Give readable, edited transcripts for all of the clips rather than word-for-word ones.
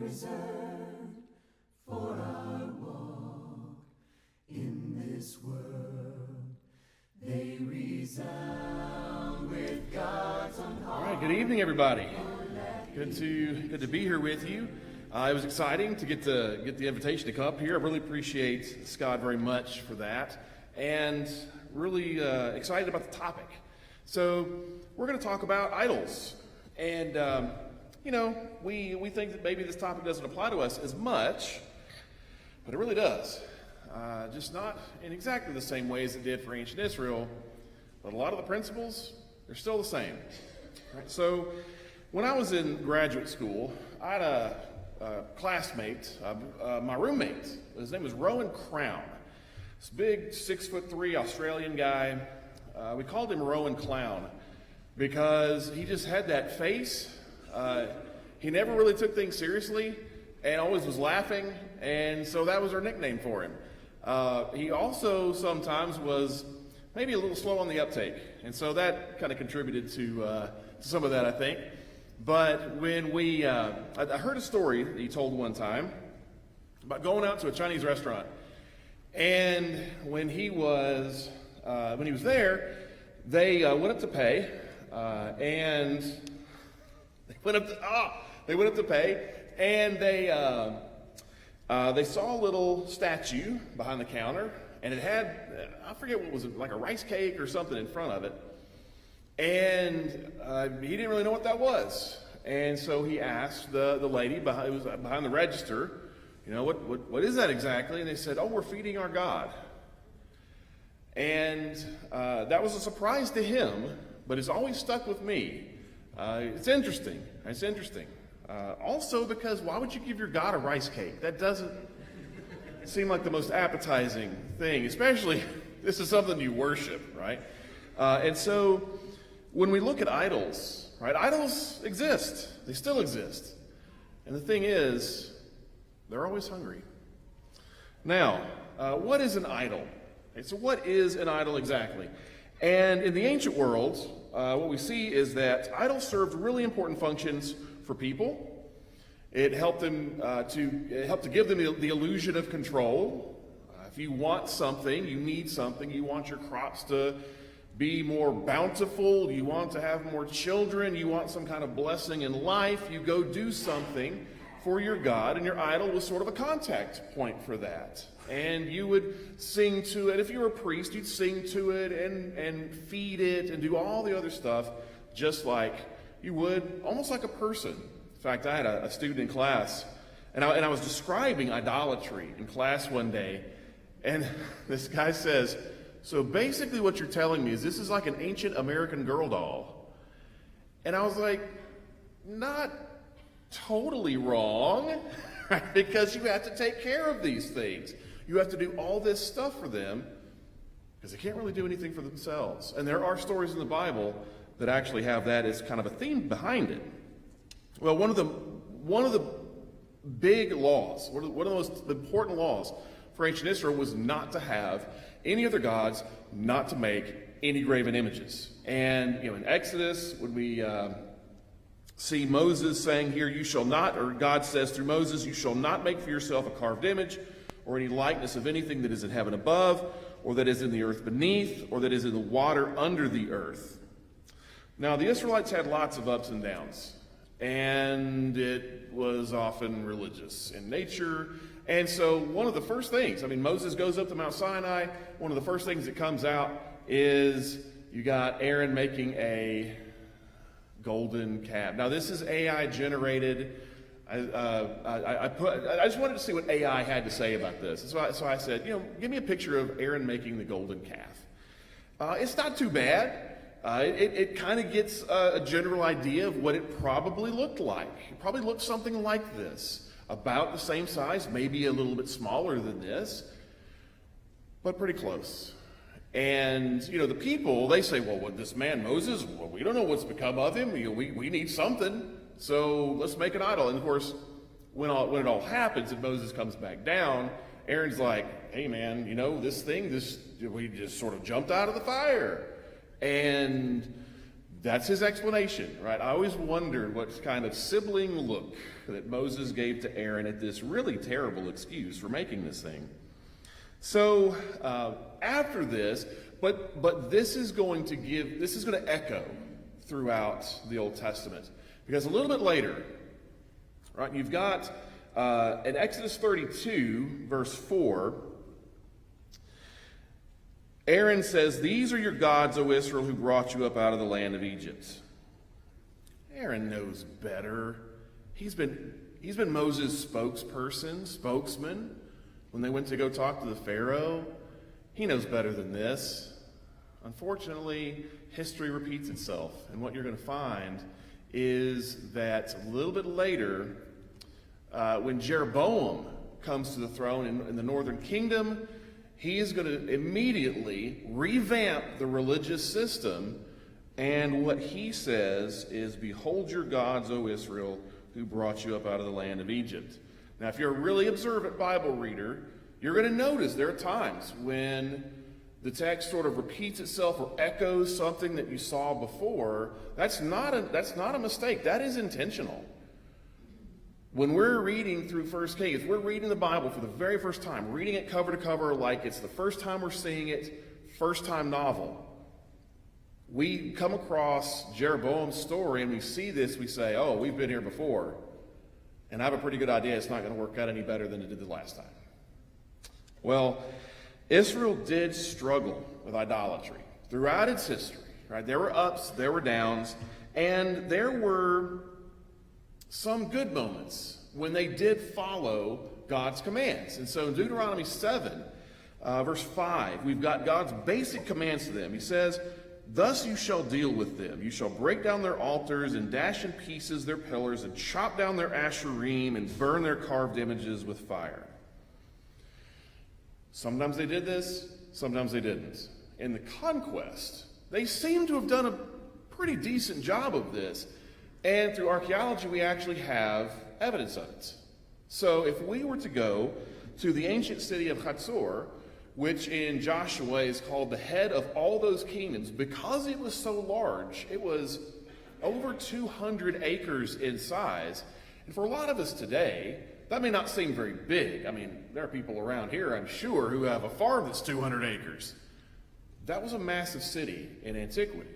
preserved for our walk in this world. They resound with God's own heart. All right, good evening, everybody. Good to be here with you. It was exciting to get the invitation to come up here. I really appreciate Scott very much for that, and really excited about the topic. So we're going to talk about idols, and we think that maybe this topic doesn't apply to us as much, but it really does. Just not in exactly the same ways it did for ancient Israel, but a lot of the principles are still the same. Right? So when I was in graduate school, I had a classmate, my roommate. His name was Rowan Crown. This big 6'3" Australian guy. We called him Rowan Clown because he just had that face. He never really took things seriously and always was laughing, and so that was our nickname for him. He also sometimes was maybe a little slow on the uptake, and so that kind of contributed to some of that, I think. But when I heard a story that he told one time about going out to a Chinese restaurant, and when he was there, they went up to pay, and they went up to pay, and they saw a little statue behind the counter, and it had, I forget what was it, like a rice cake or something in front of it. And he didn't really know what that was. And so he asked the lady behind the register, what is that exactly? And they said, we're feeding our God. And that was a surprise to him, but it's always stuck with me. It's interesting. Also because why would you give your God a rice cake? That doesn't seem like the most appetizing thing, especially this is something you worship, right? And so when we look at idols, right, idols exist. They still exist. And the thing is, they're always hungry. Now, what is an idol? Okay, so what is an idol exactly? And in the ancient world, what we see is that idols served really important functions for people. It helped them to give them the illusion of control. If you want something, you need something, you want your crops to be more bountiful, you want to have more children, you want some kind of blessing in life, you go do something for your God, and your idol was sort of a contact point for that. And you would sing to it. If you were a priest, you'd sing to it and feed it and do all the other stuff just like you would, almost like a person. In fact, I had a student in class, and I was describing idolatry in class one day, and this guy says, so basically what you're telling me is this is like an ancient American Girl doll. And I was like, not totally wrong, right? Because you have to take care of these things. You have to do all this stuff for them because they can't really do anything for themselves. And there are stories in the Bible that actually have that as kind of a theme behind it. Well, one of the big laws, one of the most important laws for ancient Israel was not to have any other gods, not to make any graven images. And in Exodus, when we see Moses saying here, you shall not, or God says through Moses, you shall not make for yourself a carved image or any likeness of anything that is in heaven above, or that is in the earth beneath, or that is in the water under the earth. Now, the Israelites had lots of ups and downs, and it was often religious in nature. And so one of the first things, Moses goes up to Mount Sinai. One of the first things that comes out is you got Aaron making a golden calf. Now this is AI generated. I just wanted to see what AI had to say about this. So I said, give me a picture of Aaron making the golden calf. It's not too bad. It kind of gets a general idea of what it probably looked like. It probably looked something like this. About the same size, maybe a little bit smaller than this, but pretty close. And, the people, they say, well, what, this man Moses, well, we don't know what's become of him. We need something, so let's make an idol. And, of course, when it all happens and Moses comes back down, Aaron's like, hey, man, we just sort of jumped out of the fire. And That's his explanation, right? I always wondered what kind of sibling look that Moses gave to Aaron at this really terrible excuse for making this thing. So after this, but this is going to echo throughout the Old Testament, because a little bit later, right? You've got in Exodus 32, verse 4. Aaron says, "These are your gods, O Israel, who brought you up out of the land of Egypt." Aaron knows better. He's been Moses' spokesman, when they went to go talk to the Pharaoh. He knows better than this. Unfortunately, history repeats itself. And what you're going to find is that a little bit later, when Jeroboam comes to the throne in the northern kingdom, he is going to immediately revamp the religious system. And what he says is, "Behold your gods, O Israel, who brought you up out of the land of Egypt." Now, if you're a really observant Bible reader, you're going to notice there are times when the text sort of repeats itself or echoes something that you saw before. That's not a mistake. That is intentional. When we're reading through 1 Kings, if we're reading the Bible for the very first time, reading it cover to cover like it's the first time we're seeing it, first time novel, we come across Jeroboam's story and we see this, we say, "Oh, we've been here before. And I have a pretty good idea it's not going to work out any better than it did the last time." Well, Israel did struggle with idolatry throughout its history, right? There were ups, there were downs, and there were some good moments when they did follow God's commands. And so in Deuteronomy 7, verse 5, we've got God's basic commands to them. He says, "Thus you shall deal with them. You shall break down their altars and dash in pieces their pillars and chop down their asherim and burn their carved images with fire." Sometimes they did this, sometimes they didn't. In the conquest, they seem to have done a pretty decent job of this. And through archaeology, we actually have evidence of it. So if we were to go to the ancient city of Hatzor, which in Joshua is called the head of all those kingdoms, because it was so large, it was over 200 acres in size. And for a lot of us today, that may not seem very big. I mean, there are people around here, I'm sure, who have a farm that's 200 acres. That was a massive city in antiquity.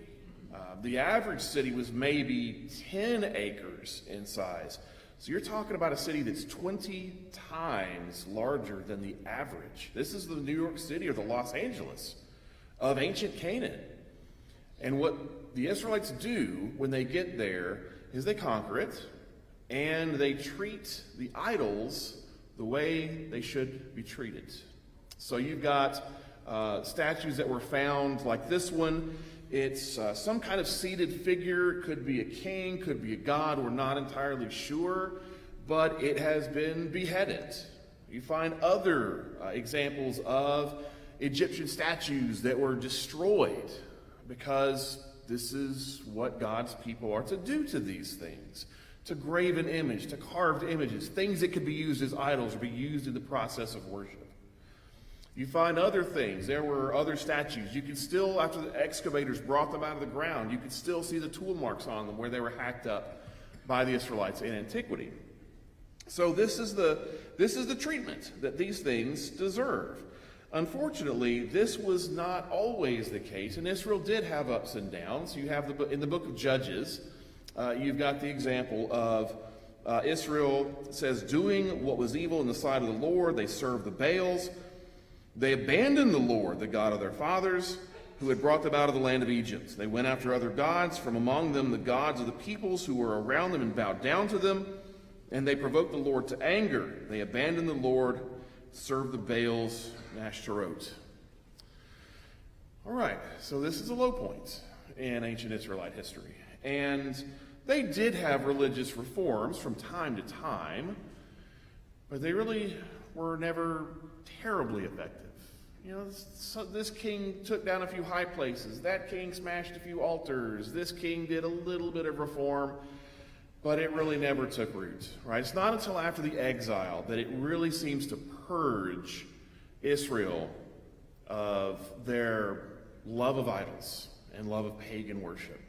The average city was maybe 10 acres in size. So you're talking about a city that's 20 times larger than the average. This is the New York City or the Los Angeles of ancient Canaan. And what the Israelites do when they get there is they conquer it, and they treat the idols the way they should be treated. So you've got statues that were found like this one. It's some kind of seated figure. Could be a king, could be a god. We're not entirely sure, but it has been beheaded. You find other examples of Egyptian statues that were destroyed because this is what God's people are to do to these things. To grave an image, to carved images, things that could be used as idols or be used in the process of worship. You find other things. There were other statues. You can still, after the excavators brought them out of the ground, you could still see the tool marks on them where they were hacked up by the Israelites in antiquity. So this is the treatment that these things deserve. Unfortunately, this was not always the case, and Israel did have ups and downs. You have in the book of Judges, you've got the example of Israel says, doing what was evil in the sight of the Lord. They served the Baals. They abandoned the Lord, the God of their fathers, who had brought them out of the land of Egypt. They went after other gods, from among them the gods of the peoples who were around them, and bowed down to them. And they provoked the Lord to anger. They abandoned the Lord, served the Baals and Ashtaroth. All right, so this is a low point in ancient Israelite history. And they did have religious reforms from time to time, but they really were never terribly effective. You know, so this king took down a few high places. That king smashed a few altars. This king did a little bit of reform, but it really never took root, right? It's not until after the exile that it really seems to purge Israel of their love of idols and love of pagan worship.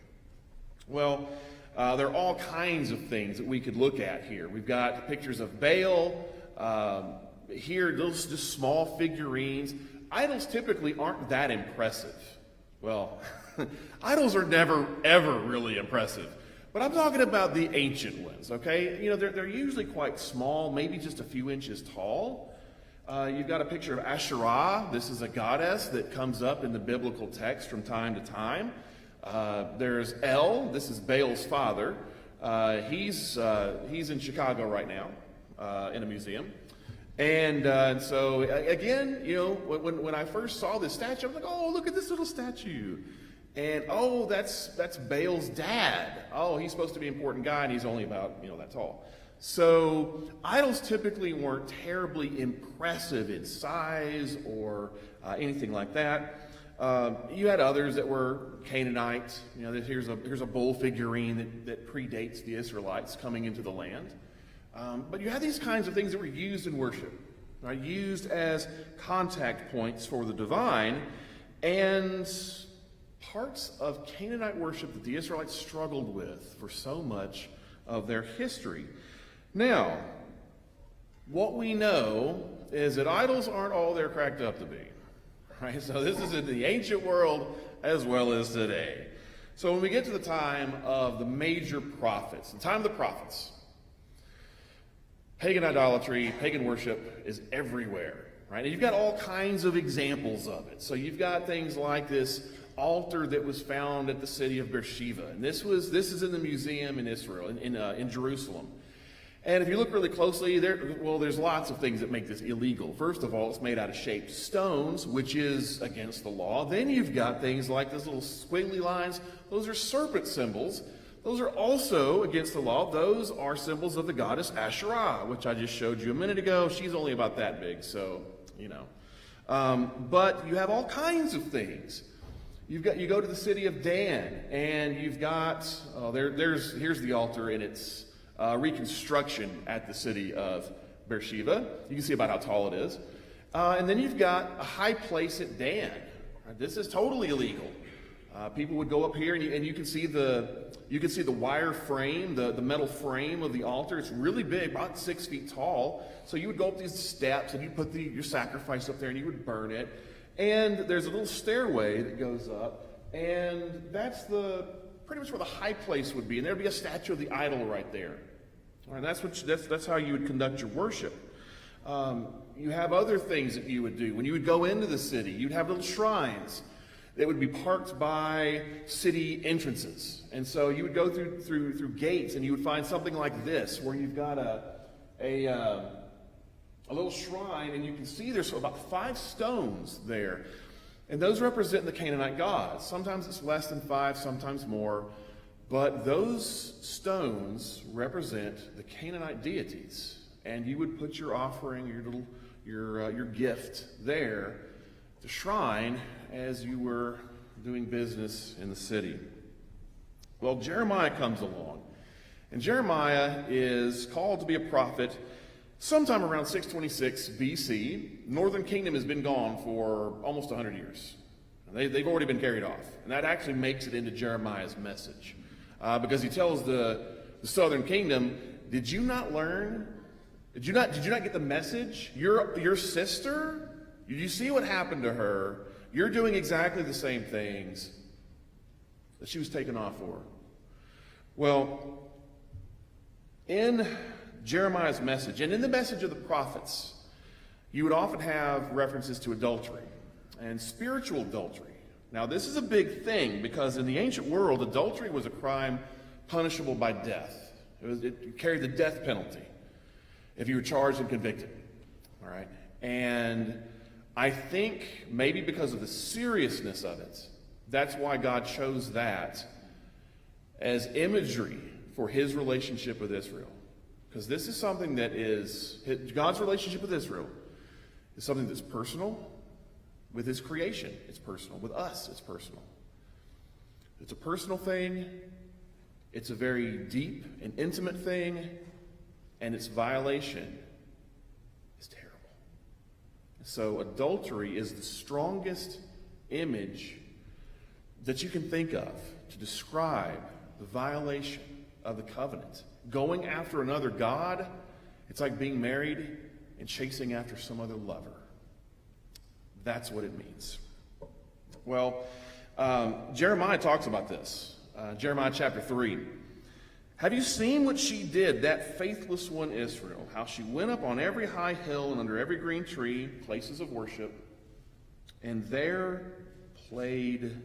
Well, there are all kinds of things that we could look at here. We've got pictures of Baal. Here, those just small figurines. Idols typically aren't that impressive. Well, idols are never, ever really impressive. But I'm talking about the ancient ones, okay? You know, they're usually quite small, maybe just a few inches tall. You've got a picture of Asherah. This is a goddess that comes up in the biblical text from time to time. There's El. This is Baal's father. He's in Chicago right now in a museum. And so, again, you know, when I first saw this statue, I was like, oh, look at this little statue. And, oh, that's Baal's dad. Oh, he's supposed to be an important guy, and he's only about, you know, that tall. So idols typically weren't terribly impressive in size or anything like that. You had others that were Canaanite. You know, here's a bull figurine that predates the Israelites coming into the land. But you had these kinds of things that were used in worship, right? Used as contact points for the divine, and parts of Canaanite worship that the Israelites struggled with for so much of their history. Now, what we know is that idols aren't all they're cracked up to be, right? So this is in the ancient world as well as today. So when we get to the time of the major prophets, the time of the prophets, pagan idolatry, pagan worship is everywhere, right? And you've got all kinds of examples of it. So you've got things like this altar that was found at the city of Beersheba, and this is in the museum in Israel, in Jerusalem. And if you look really closely, there's lots of things that make this illegal. First of all, it's made out of shaped stones, which is against the law. Then you've got things like those little squiggly lines. Those are serpent symbols. Those are also against the law. Those are symbols of the goddess Asherah, which I just showed you a minute ago. She's only about that big, so, you know. But you have all kinds of things. You go to the city of Dan, and you've got, here's the altar in its reconstruction at the city of Beersheba. You can see about how tall it is. And then you've got a high place at Dan. This is totally illegal. People would go up here, and you can see the wire frame, the metal frame of the altar. It's really big, about 6 feet tall. So you would go up these steps, and you put your sacrifice up there, and you would burn it. And there's a little stairway that goes up, and that's pretty much where the high place would be, and there'd be a statue of the idol right there. All right, that's how you would conduct your worship. You have other things that you would do. When you would go into the city, you'd have little shrines that would be parked by city entrances. And so you would go through gates, and you would find something like this, where you've got a little shrine, and you can see there's about 5 stones there. And those represent the Canaanite gods. Sometimes it's less than 5, sometimes more. But those stones represent the Canaanite deities. And you would put your offering, your gift there, the shrine, as you were doing business in the city. Well, Jeremiah comes along. And Jeremiah is called to be a prophet sometime around 626 BC. Northern kingdom has been gone for almost 100 years. They've already been carried off. And that actually makes it into Jeremiah's message. Because he tells the southern kingdom, did you not learn? Did you not get the message? Your sister, did you see what happened to her? You're doing exactly the same things that she was taken off for. Well, in Jeremiah's message, and in the message of the prophets, you would often have references to adultery and spiritual adultery. Now, this is a big thing because in the ancient world, adultery was a crime punishable by death. It carried the death penalty if you were charged and convicted. All right? And I think maybe because of the seriousness of it, that's why God chose that as imagery for his relationship with Israel. Because this is something that is, God's relationship with Israel is something that's personal. With his creation, it's personal. With us, it's personal. It's a personal thing. It's a very deep and intimate thing. And its violation is terrible. So adultery is the strongest image that you can think of to describe the violation of the covenant. Going after another god, it's like being married and chasing after some other lover. That's what it means. Well, Jeremiah talks about this. Jeremiah chapter 3. Have you seen what she did, that faithless one Israel? How she went up on every high hill and under every green tree, places of worship, and there played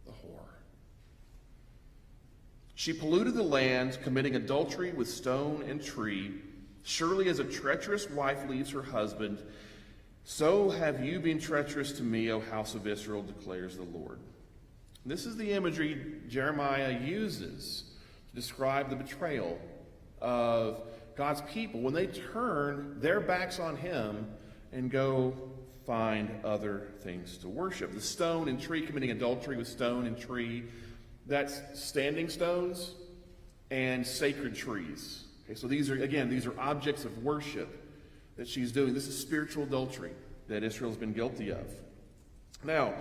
the whore. She polluted the land, committing adultery with stone and tree. Surely as a treacherous wife leaves her husband, so have you been treacherous to me, O house of Israel, declares the Lord. This is the imagery Jeremiah uses to describe the betrayal of God's people when they turn their backs on him and go find other things to worship. The stone and tree, committing adultery with stone and tree, that's standing stones and sacred trees. Okay, so these are objects of worship that she's doing. This is spiritual adultery that Israel's been guilty of. Now,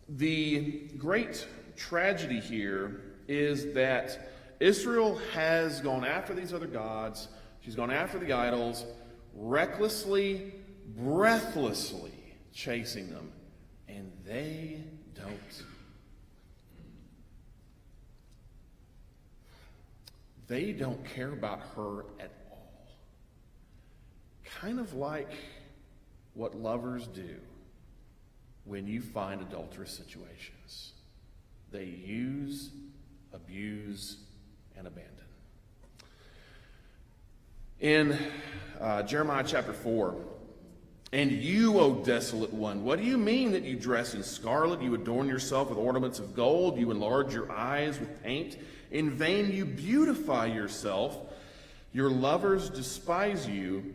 the great tragedy here is that Israel has gone after these other gods. She's gone after the idols, recklessly, breathlessly chasing them, and they don't. They don't care about her at all. Kind of like what lovers do when you find adulterous situations. They use, abuse, and abandon. In Jeremiah chapter 4, and you, O desolate one, what do you mean that you dress in scarlet, you adorn yourself with ornaments of gold, you enlarge your eyes with paint? In vain you beautify yourself. Your lovers despise you.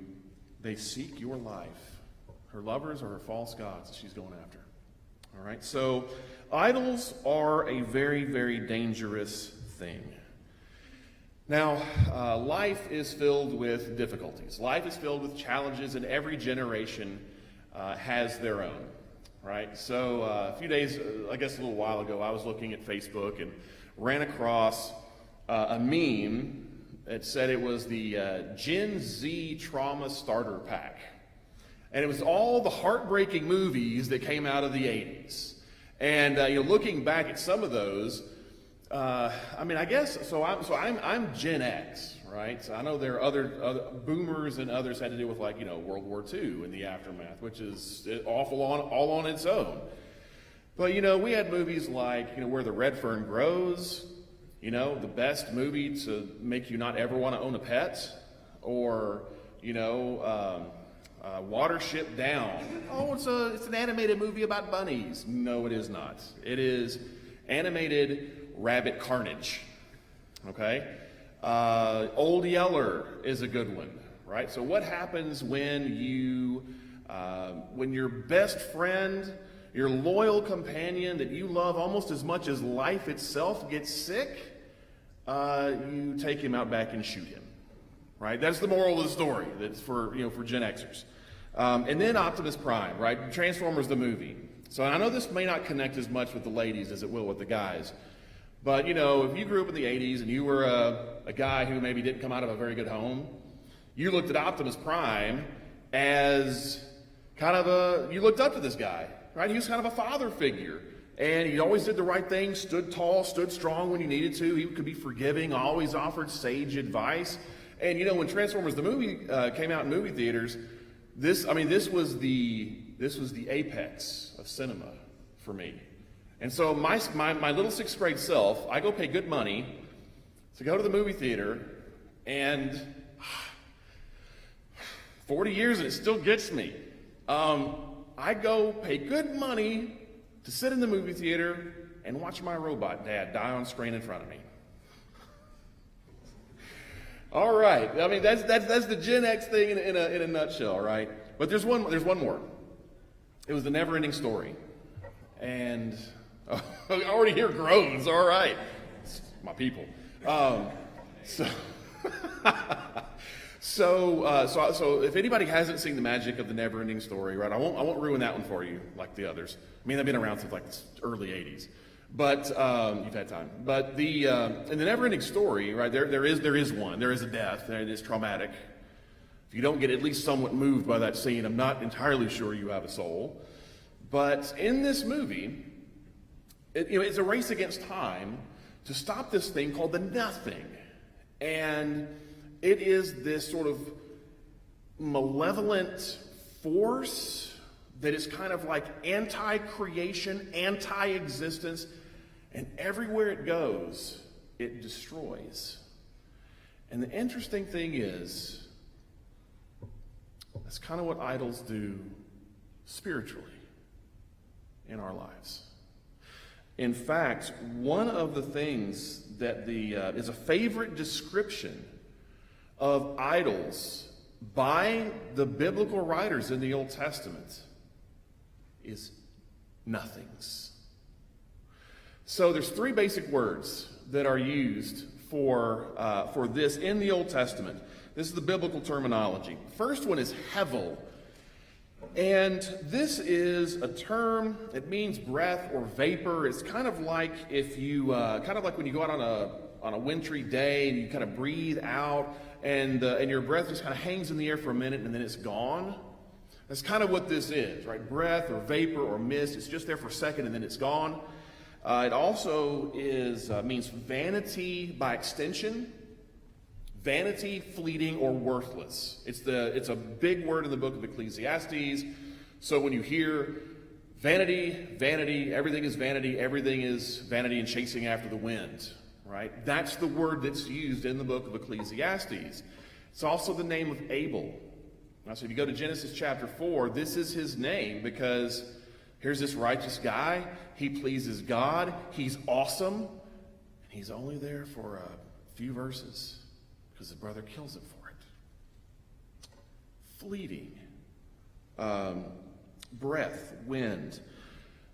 They seek your life. Her lovers are her false gods that she's going after. All right, so idols are a very, very dangerous thing. Now, life is filled with difficulties. Life is filled with challenges, and every generation has their own, right? So a few days, I guess a little while ago, I was looking at Facebook and ran across a meme that said it was the Gen Z Trauma Starter Pack. And it was all the heartbreaking movies that came out of the 80s. And looking back at some of those, I guess so. I'm Gen X, right? So I know there are other boomers and others had to deal with World War II and the aftermath, which is awful all on its own. But we had movies like Where the Red Fern Grows, the best movie to make you not ever want to own a pet, or Watership Down. Oh, it's an animated movie about bunnies. No, it is not. It is animated rabbit carnage. Okay? Old Yeller is a good one, right? So what happens when your best friend, your loyal companion that you love almost as much as life itself gets sick? You take him out back and shoot him, right? That's the moral of the story. That's for Gen Xers. And then Optimus Prime, right? Transformers the movie. So I know this may not connect as much with the ladies as it will with the guys. But, if you grew up in the 80s and you were a guy who maybe didn't come out of a very good home, you looked at Optimus Prime as you looked up to this guy, right? He was kind of a father figure. And he always did the right thing, stood tall, stood strong when you needed to. He could be forgiving, always offered sage advice. And, when Transformers the movie came out in movie theaters, this was the apex of cinema for me. And so my little sixth grade self, I go pay good money to go to the movie theater, and 40 years and it still gets me. I go pay good money to sit in the movie theater and watch my robot dad die on screen in front of me. All right, that's the Gen X thing in a nutshell, right? But there's one more. It was the Never-Ending Story, and I already hear groans. All right, it's my people. So if anybody hasn't seen the magic of the Never-Ending Story, right? I won't ruin that one for you like the others. They've been around since the early '80s. But you've had time. But in the never-ending story, right? There is one. There is a death, and it is traumatic. If you don't get at least somewhat moved by that scene, I'm not entirely sure you have a soul. But in this movie, it's a race against time to stop this thing called the nothing. And it is this sort of malevolent force that is kind of like anti-creation, anti-existence, and everywhere it goes, it destroys. And the interesting thing is, that's kind of what idols do spiritually in our lives. In fact, one of the things that is a favorite description of idols by the biblical writers in the Old Testament is nothings. So there's three basic words that are used for this in the Old Testament. This is the biblical terminology. First one is hevel. And this is a term, it means breath or vapor. It's kind of like if you, kind of like when you go out on a wintry day and you kind of breathe out and your breath just kind of hangs in the air for a minute and then it's gone. That's kind of what this is, right? Breath or vapor or mist. It's just there for a second and then it's gone. It also means vanity by extension. Vanity, fleeting, or worthless. It's a big word in the book of Ecclesiastes. So when you hear vanity, vanity, everything is vanity and chasing after the wind, right? That's the word that's used in the book of Ecclesiastes. It's also the name of Abel. Now, so if you go to Genesis chapter 4, this is his name because here's this righteous guy. He pleases God. He's awesome. And he's only there for a few verses because the brother kills him for it. Fleeting. Breath, wind.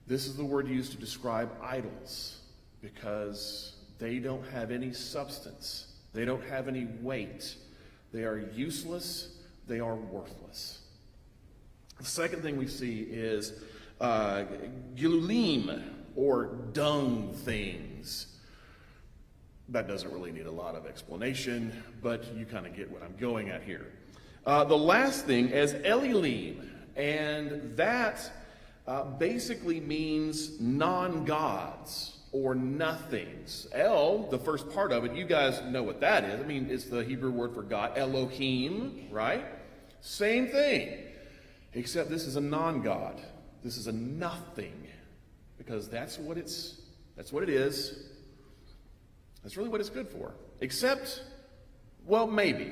This is the word used to describe idols because they don't have any substance. They don't have any weight. They are useless. They are worthless. The second thing we see is gilulim, or dung things. That doesn't really need a lot of explanation, but you kind of get what I'm going at here. The last thing is elilim, and that basically means non-gods or nothings. El, the first part of it, you guys know what that is. I mean, it's the Hebrew word for God, Elohim, right? Same thing, except this is a non-God. This is a nothing, because that's what it is. That's really what it's good for. Except, well, maybe.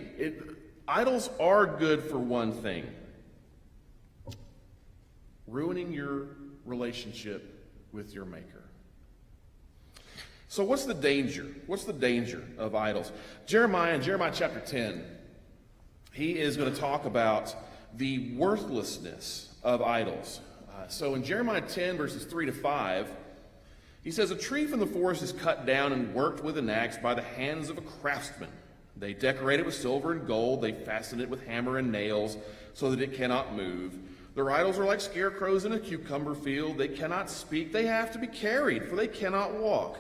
Idols are good for one thing: ruining your relationship with your Maker. So what's the danger? What's the danger of idols? Jeremiah, in Jeremiah chapter 10, he is going to talk about the worthlessness of idols. So in Jeremiah 10, verses 3 to 5, he says, "A tree from the forest is cut down and worked with an axe by the hands of a craftsman. They decorate it with silver and gold. They fasten it with hammer and nails so that it cannot move. Their idols are like scarecrows in a cucumber field. They cannot speak. They have to be carried, for they cannot walk.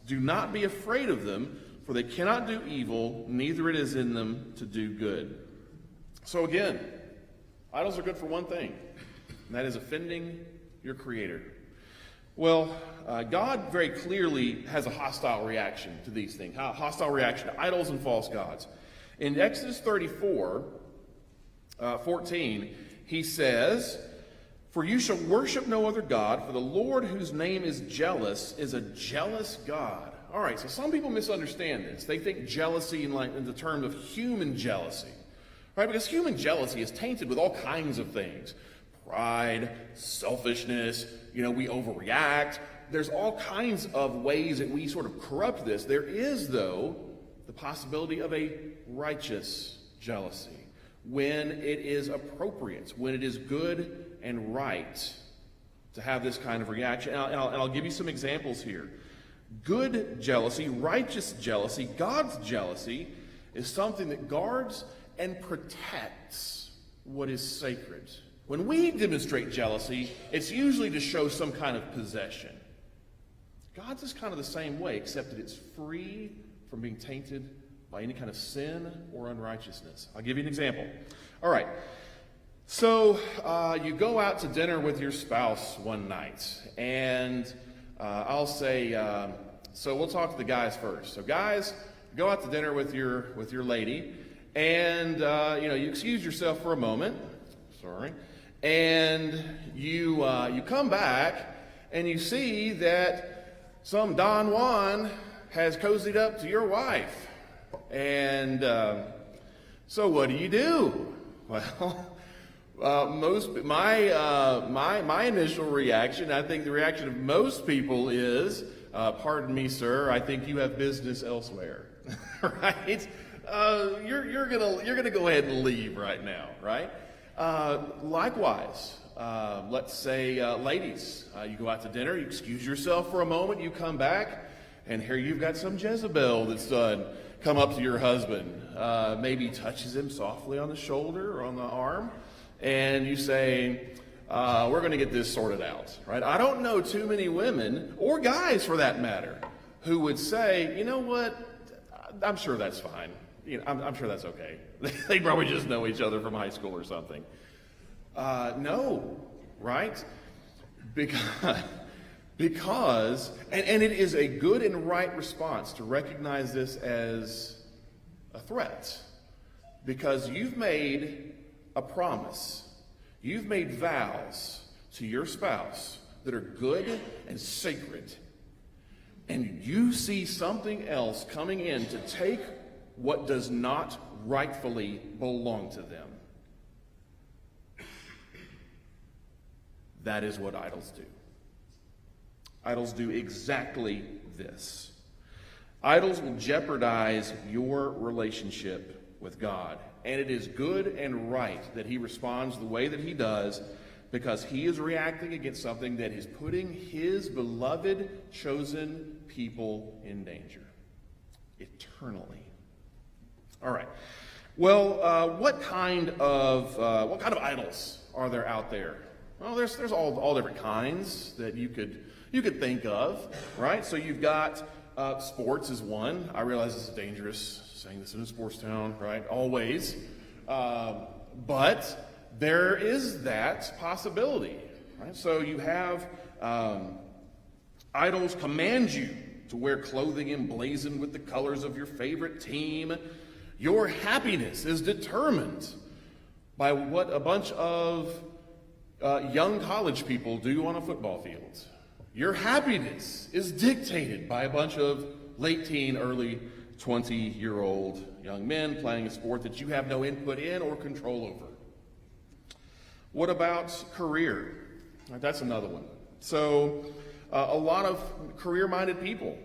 Do not be afraid of them, for they cannot do evil, neither it is in them to do good." So again, idols are good for one thing, and that is offending your Creator. Well, God very clearly has a hostile reaction to these things, a hostile reaction to idols and false gods. In Exodus 34, 14, he says, "For you shall worship no other God, for the Lord whose name is jealous is a jealous God." All right, so some people misunderstand this. They think jealousy in the term of human jealousy, right? Because human jealousy is tainted with all kinds of things. Pride, selfishness, we overreact. There's all kinds of ways that we sort of corrupt this. There is, though, the possibility of a righteous jealousy when it is appropriate, when it is good and right to have this kind of reaction. And I'll give you some examples here. Good jealousy, righteous jealousy, God's jealousy is something that guards and protects what is sacred. When we demonstrate jealousy, it's usually to show some kind of possession. God's is kind of the same way, except that it's free from being tainted by any kind of sin or unrighteousness. I'll give you an example. All right. So you go out to dinner with your spouse one night, and I'll say, so we'll talk to the guys first. So guys, go out to dinner with your lady, and you excuse yourself for a moment. Sorry. And you come back, and you see that some Don Juan has cozied up to your wife. And so what do? Well, my initial reaction, I think the reaction of most people is, pardon me, sir, I think you have business elsewhere, right? You're gonna go ahead and leave right now, right? Likewise, let's say, ladies, you go out to dinner, you excuse yourself for a moment, you come back, and here you've got some Jezebel that's come up to your husband, maybe touches him softly on the shoulder or on the arm, and you say, we're going to get this sorted out, right? I don't know too many women, or guys for that matter, who would say, you know what, I'm sure that's fine. I'm sure that's okay. They probably just know each other from high school or something. No, right? Because, and it is a good and right response to recognize this as a threat. Because you've made a promise. You've made vows to your spouse that are good and sacred. And you see something else coming in to take what does not rightfully belong to them. That is what idols do. Idols do exactly this. Idols will jeopardize your relationship with God. And it is good and right that he responds the way that he does, because he is reacting against something that is putting his beloved, chosen people in danger. Eternally. All right. Well, what kind of idols are there out there? Well, there's all different kinds that you could think of, right? So you've got sports is one. I realize this is dangerous saying this in a sports town, right? Always, but there is that possibility, right? So you have idols command you to wear clothing emblazoned with the colors of your favorite team. Your happiness is determined by what a bunch of young college people do on a football field. Your happiness is dictated by a bunch of late teen, early 20-year-old young men playing a sport that you have no input in or control over. What about career? That's another one. So a lot of career-minded people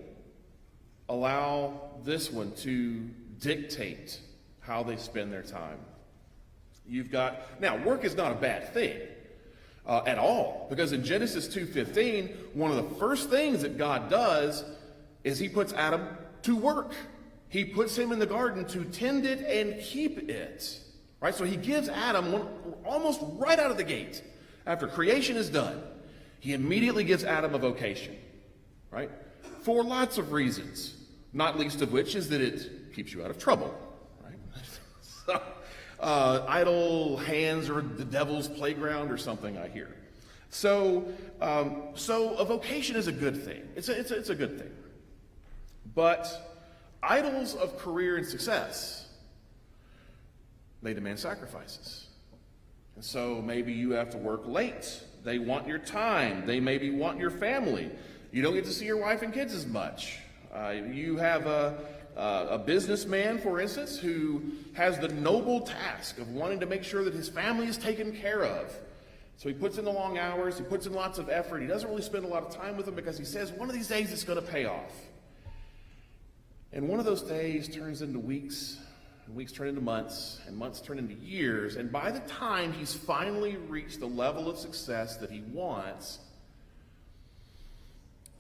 allow this one to dictate how they spend their time. Now work is not a bad thing at all, because in Genesis 2:15, one of the first things that God does is he puts Adam to work. He puts him in the garden to tend it and keep it. Right? So he gives Adam almost right out of the gate, after creation is done, he immediately gives Adam a vocation. Right? For lots of reasons, not least of which is that it keeps you out of trouble. Right? So, idle hands are the devil's playground or something, I hear. So a vocation is a good thing. It's a good thing. But idols of career and success, they demand sacrifices. And so maybe you have to work late. They want your time. They maybe want your family. You don't get to see your wife and kids as much. You have a businessman, for instance, who has the noble task of wanting to make sure that his family is taken care of. So he puts in the long hours, he puts in lots of effort, he doesn't really spend a lot of time with them because he says one of these days it's going to pay off. And one of those days turns into weeks, and weeks turn into months, and months turn into years, and by the time he's finally reached the level of success that he wants,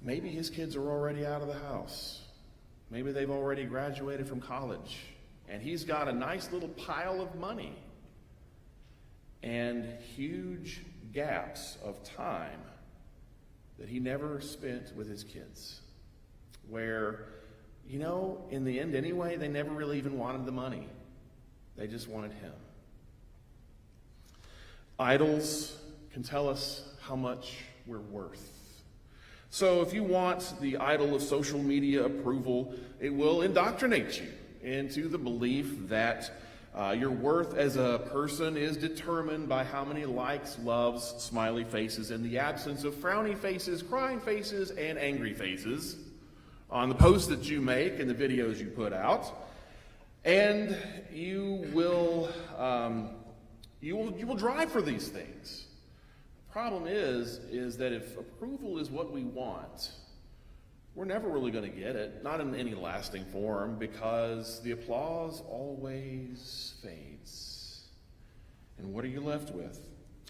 maybe his kids are already out of the house. Maybe they've already graduated from college, and he's got a nice little pile of money and huge gaps of time that he never spent with his kids. Where, in the end anyway, they never really even wanted the money. They just wanted him. Idols can tell us how much we're worth. So if you want the idol of social media approval, it will indoctrinate you into the belief that your worth as a person is determined by how many likes, loves, smiley faces, and the absence of frowny faces, crying faces, and angry faces on the posts that you make and the videos you put out. And you will drive for these things. The problem is that if approval is what we want, we're never really going to get it, not in any lasting form, because the applause always fades. And what are you left with?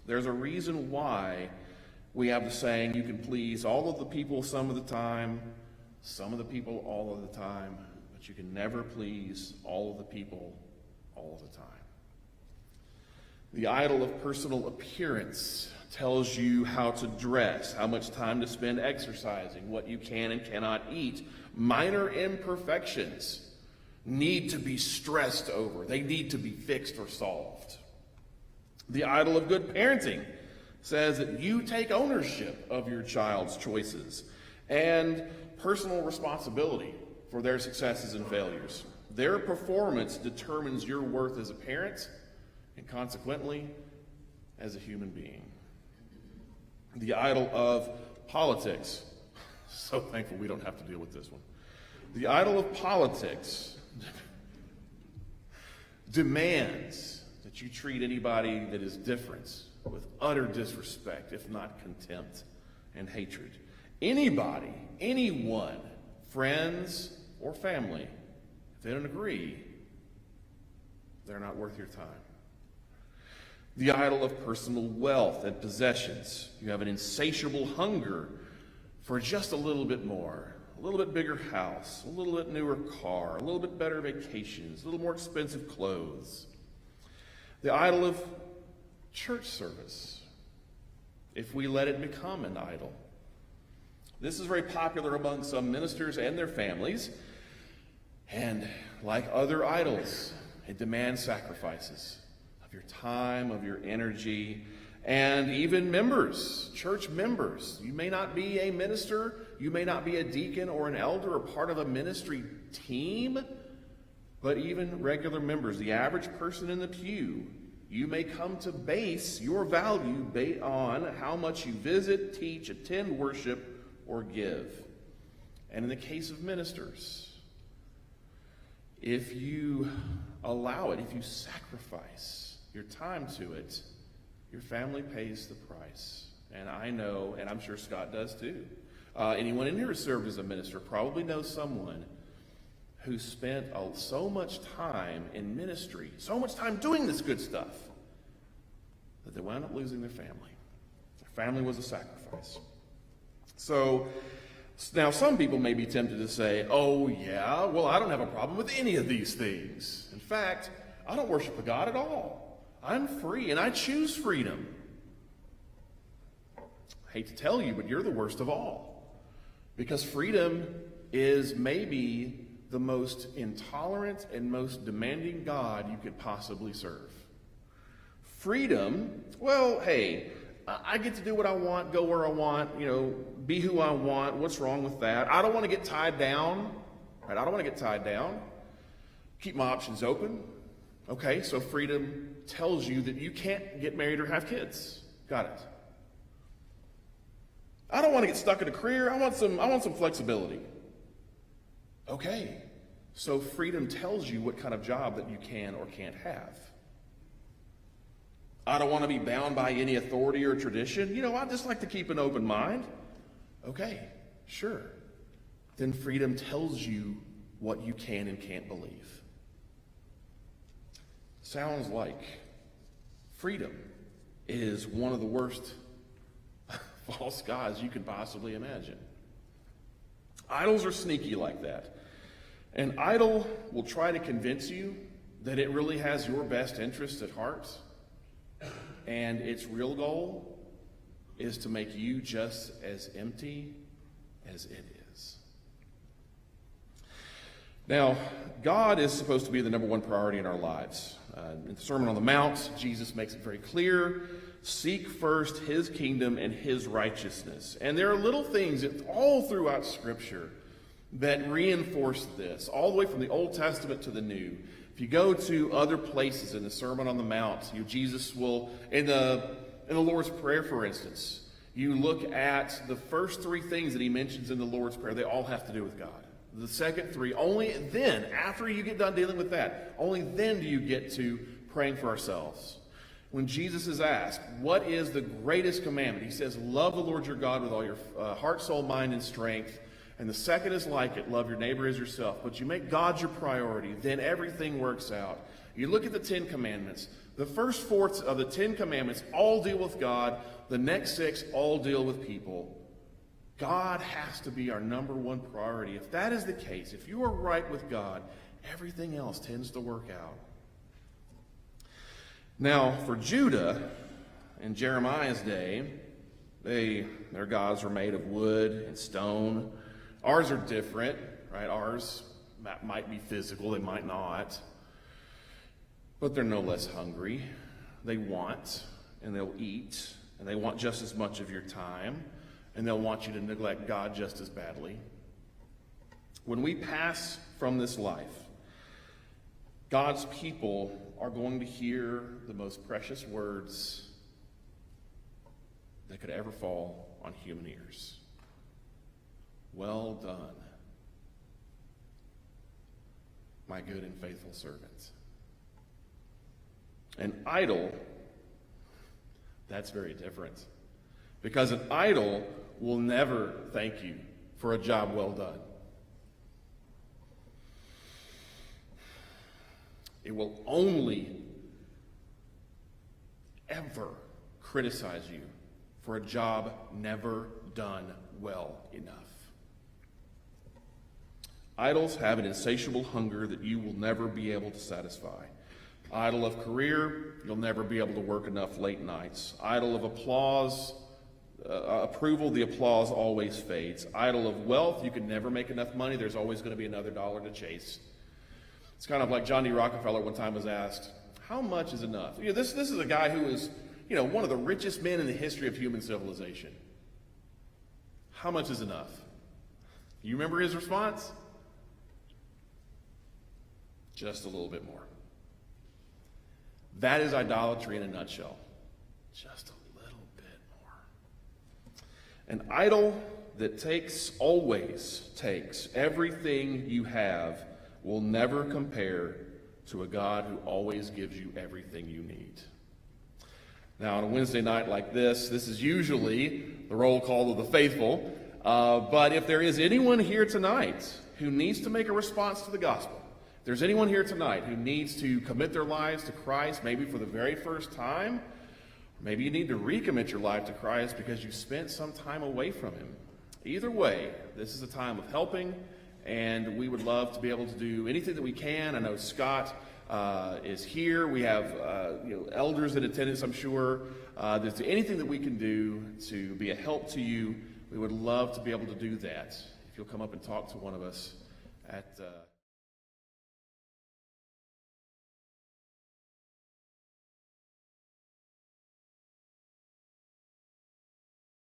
There's a reason why we have the saying, you can please all of the people some of the time, some of the people all of the time, but you can never please all of the people all of the time. The idol of personal appearance tells you how to dress, how much time to spend exercising, what you can and cannot eat. Minor imperfections need to be stressed over. They need to be fixed or solved. The idol of good parenting says that you take ownership of your child's choices and personal responsibility for their successes and failures. Their performance determines your worth as a parent and consequently as a human being. The idol of politics. So thankful we don't have to deal with this one. The idol of politics demands that you treat anybody that is different with utter disrespect, if not contempt and hatred. Anybody, anyone, friends or family, if they don't agree, they're not worth your time. The idol of personal wealth and possessions. You have an insatiable hunger for just a little bit more, a little bit bigger house, a little bit newer car, a little bit better vacations, a little more expensive clothes. The idol of church service, if we let it become an idol. This is very popular among some ministers and their families, and like other idols, it demands sacrifices. Your time, of your energy, and even members, church members. You may not be a minister, you may not be a deacon or an elder or part of a ministry team, but even regular members, the average person in the pew, you may come to base your value on how much you visit, teach, attend worship, or give. And in the case of ministers, if you allow it, if you sacrifice your time to it, your family pays the price. And I know, and I'm sure Scott does too. Anyone in here who served as a minister probably knows someone who spent so much time in ministry, so much time doing this good stuff, that they wound up losing their family. Their family was a sacrifice. So now some people may be tempted to say, oh yeah, well I don't have a problem with any of these things. In fact, I don't worship a God at all. I'm free, and I choose freedom. I hate to tell you, but you're the worst of all. Because freedom is maybe the most intolerant and most demanding God you could possibly serve. Freedom, well, hey, I get to do what I want, go where I want, be who I want. What's wrong with that? I don't want to get tied down. Right? I don't want to get tied down. Keep my options open. Okay, so freedom tells you that you can't get married or have kids. Got it. I don't want to get stuck in a career. I want some flexibility. Okay, so freedom tells you what kind of job that you can or can't have. I don't want to be bound by any authority or tradition. I just like to keep an open mind. Okay, sure. Then freedom tells you what you can and can't believe. Sounds like freedom is one of the worst false gods you could possibly imagine. Idols are sneaky like that. An idol will try to convince you that it really has your best interest at heart, and its real goal is to make you just as empty as it is. Now, God is supposed to be the number one priority in our lives. In the Sermon on the Mount, Jesus makes it very clear, seek first his kingdom and his righteousness. And there are little things all throughout Scripture that reinforce this, all the way from the Old Testament to the New. If you go to other places in the Sermon on the Mount, Jesus will, in the Lord's Prayer, for instance, you look at the first three things that he mentions in the Lord's Prayer, they all have to do with God. The second three, only then, after you get done dealing with that, only then do you get to praying for ourselves. When Jesus is asked, what is the greatest commandment? He says, love the Lord your God with all your heart, soul, mind, and strength. And the second is like it, love your neighbor as yourself. But you make God your priority, then everything works out. You look at the 10 Commandments. The first 4 of the 10 Commandments all deal with God. The next 6 all deal with people. God has to be our number one priority. If that is the case, if you are right with God, everything else tends to work out. Now, for Judah in Jeremiah's day, their gods were made of wood and stone. Ours are different, right? Ours might be physical, they might not. But they're no less hungry. They want, and they'll eat, and they want just as much of your time, and they'll want you to neglect God just as badly. When we pass from this life, God's people are going to hear the most precious words that could ever fall on human ears. Well done, my good and faithful servant. An idol, that's very different. Because an idol will never thank you for a job well done. It will only ever criticize you for a job never done well enough. Idols have an insatiable hunger that you will never be able to satisfy. Idol of career, you'll never be able to work enough late nights. Idol of applause, approval, the applause always fades. Idol of wealth, you can never make enough money. There's always going to be another dollar to chase. It's kind of like John D. Rockefeller one time was asked, how much is enough? This is a guy who is, one of the richest men in the history of human civilization. How much is enough? You remember his response? Just a little bit more. That is idolatry in a nutshell. Just a little bit more. An idol that always takes everything you have will never compare to a God who always gives you everything you need. Now, on a Wednesday night like this is usually the roll call of the faithful. But if there is anyone here tonight who needs to make a response to the gospel, if there's anyone here tonight who needs to commit their lives to Christ, maybe for the very first time, maybe you need to recommit your life to Christ because you spent some time away from him. Either way, this is a time of helping, and we would love to be able to do anything that we can. I know Scott is here. We have elders in attendance, I'm sure. There's anything that we can do to be a help to you. We would love to be able to do that. If you'll come up and talk to one of us at